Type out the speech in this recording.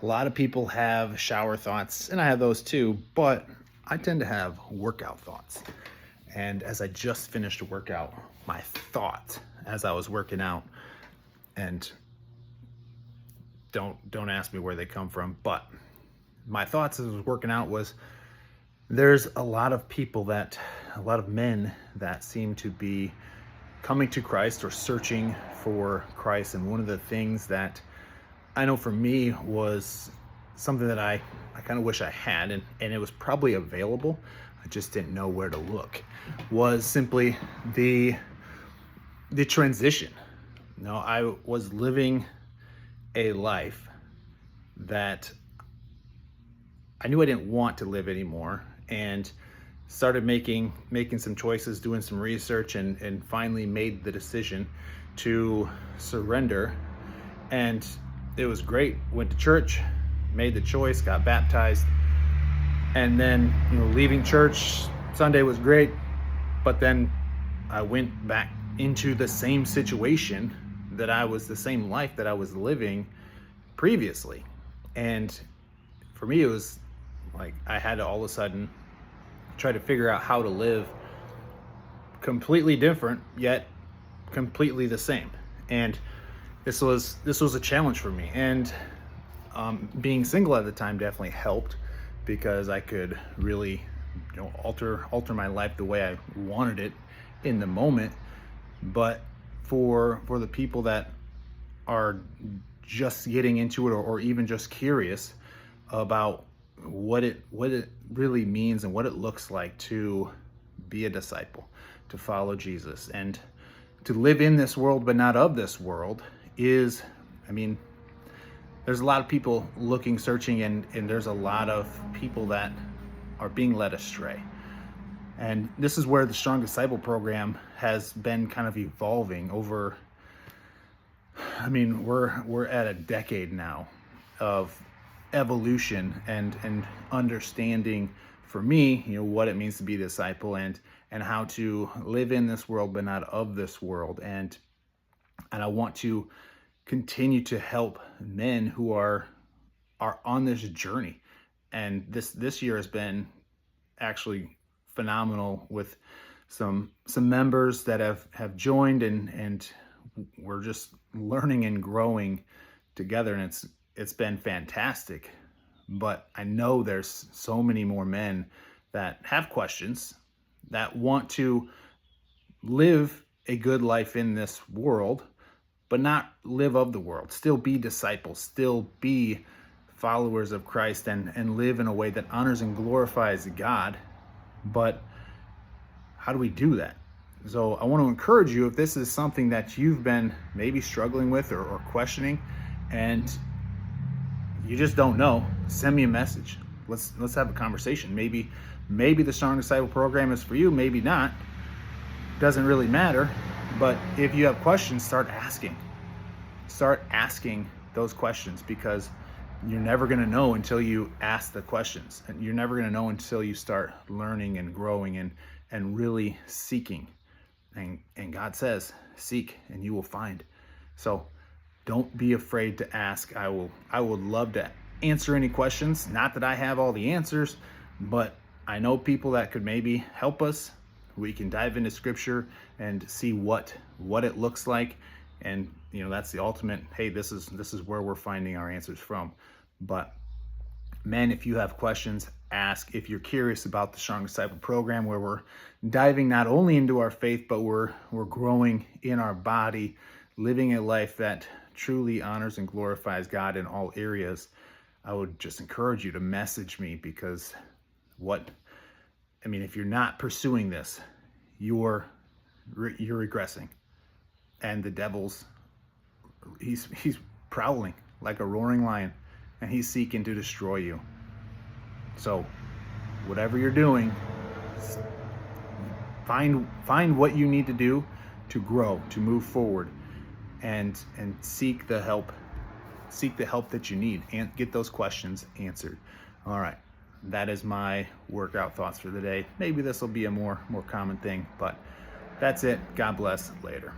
A lot of people have shower thoughts, and I have those too, but I tend to have workout thoughts. And as I just finished a workout, my thought as I was working out, and don't ask me where they come from, but my thoughts as I was working out was there's a lot of men that seem to be coming to Christ or searching for Christ. And one of the things that I know for me was something that I kind of wish I had, and it was probably available. I just didn't know where to look. Was simply the transition. I was living a life that I knew I didn't want to live anymore, and started making some choices, doing some research, and finally made the decision to surrender. And it was great. Went to church, made the choice, got baptized, and then leaving church Sunday was great, but then I went back into the same situation the same life that I was living previously. And for me, it was like I had to all of a sudden try to figure out how to live completely different yet completely the same. And this was a challenge for me. And being single at the time definitely helped, because I could really alter my life the way I wanted it in the moment. But for the people that are just getting into it, or even just curious about what it really means and what it looks like to be a disciple, to follow Jesus, and to live in this world but not of this world, there's a lot of people looking, searching, and there's a lot of people that are being led astray. And this is where the Strong Disciple program has been kind of evolving over, we're at a decade now of evolution and understanding, for me, what it means to be a disciple, and how to live in this world but not of this world. And I want to continue to help men who are on this journey. And this year has been actually phenomenal, with some members that have joined, and we're just learning and growing together, and it's been fantastic. But I know there's so many more men that have questions, that want to live a good life in this world, but not live of the world. Still be disciples, still be followers of Christ, and live in a way that honors and glorifies God. But how do we do that? So I want to encourage you, if this is something that you've been maybe struggling with or questioning, and you just don't know, send me a message. Let's have a conversation. Maybe the Strong Disciple program is for you, maybe not. Doesn't really matter. But if you have questions, start asking those questions, because you're never going to know until you ask the questions, and you're never going to know until you start learning and growing and really seeking. And God says, seek and you will find. So don't be afraid to ask. I would love to answer any questions. Not that I have all the answers, but I know people that could maybe help us. We can dive into scripture and see what it looks like. And that's the ultimate, hey, this is where we're finding our answers from. But men, if you have questions, ask. If you're curious about the Strong Disciple program, where we're diving not only into our faith, but we're growing in our body, living a life that truly honors and glorifies God in all areas, I would just encourage you to message me, because if you're not pursuing this, you're regressing. And the devil's, he's prowling like a roaring lion, and he's seeking to destroy you. So whatever you're doing, find what you need to do to grow, to move forward, and seek the help that you need, and get those questions answered. All right. That is my workout thoughts for the day. Maybe this will be a more common thing, but that's it. God bless. Later.